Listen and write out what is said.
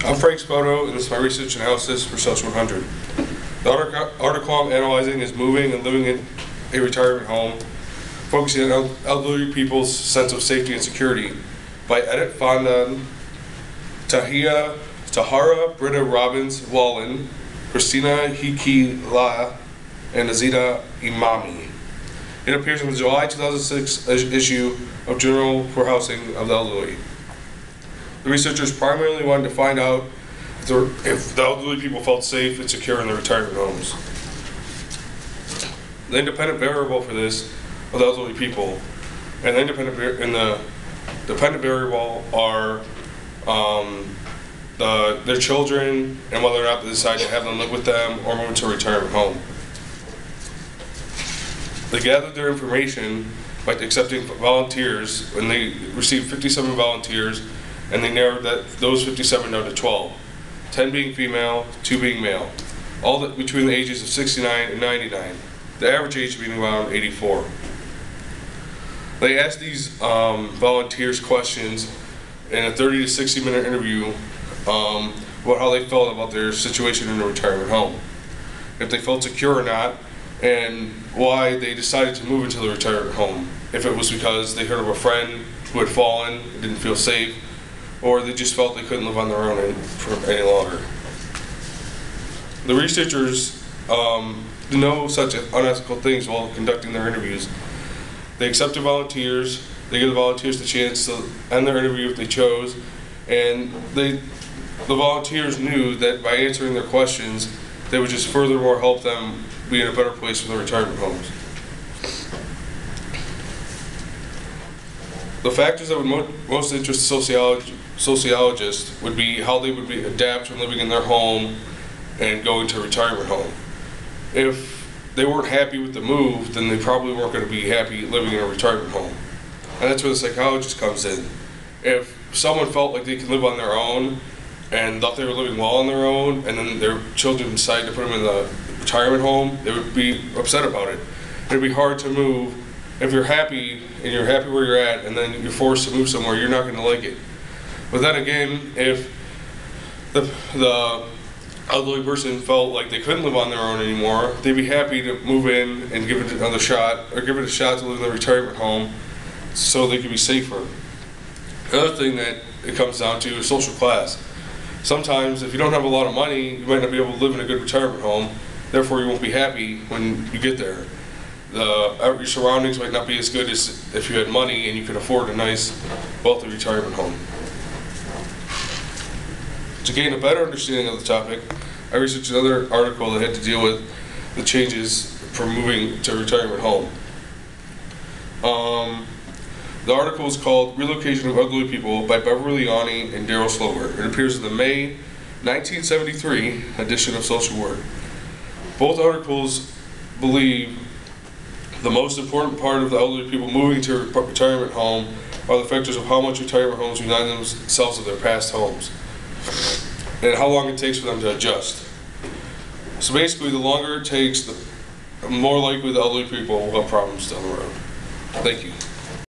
I'm Frank's photo, and this is my research analysis for Social 100. The article I'm analyzing is Moving and Living in a Retirement Home, focusing on elderly people's sense of safety and security, by Edith Fondon, Tahara Britta Robbins Wallen, Christina Hiki La, and Azita Imami. It appears in the July 2006 issue of Journal for Housing of the Elderly. The researchers primarily wanted to find out if the elderly people felt safe and secure in their retirement homes. The independent variable for this are the elderly people, and the dependent variable are their children and whether or not they decide to have them live with them or move into a retirement home. They gathered their information by accepting volunteers, and they received 57 volunteers, and they narrowed those 57 down to 12, 10 being female, 2 being male, all between the ages of 69 and 99, the average age being around 84. They asked these volunteers questions in a 30 to 60 minute interview about how they felt about their situation in a retirement home, if they felt secure or not, and why they decided to move into the retirement home. If it was because they heard of a friend who had fallen and didn't feel safe, or they just felt they couldn't live on their own any longer. The researchers do no such unethical things while conducting their interviews. They accepted volunteers, they give the volunteers the chance to end their interview if they chose, and the volunteers knew that by answering their questions, they would just furthermore help them be in a better place for their retirement homes. The factors that would most interest sociologists would be how they would adapt from living in their home and going to a retirement home. If they weren't happy with the move, then they probably weren't going to be happy living in a retirement home. And that's where the psychologist comes in. If someone felt like they could live on their own and thought they were living well on their own, and then their children decided to put them in the retirement home, they would be upset about it. It'd be hard to move. If you're happy and you're happy where you're at, and then you're forced to move somewhere, you're not going to like it. But then again, if the elderly person felt like they couldn't live on their own anymore, they'd be happy to move in and give it another shot, or give it a shot to live in the retirement home so they could be safer. Another thing that it comes down to is social class. Sometimes if you don't have a lot of money, you might not be able to live in a good retirement home, therefore you won't be happy when you get there. Your surroundings might not be as good as if you had money and you could afford a nice, wealthy retirement home. To gain a better understanding of the topic, I researched another article that had to deal with the changes from moving to a retirement home. The article is called Relocation of Elderly People by Beverly Yanni and Daryl Slover. It appears in the May 1973 edition of Social Work. Both articles believe the most important part of the elderly people moving to a retirement home are the factors of how much retirement homes remind themselves of their past homes and how long it takes for them to adjust. So basically, the longer it takes, the more likely the elderly people will have problems down the road. Thank you.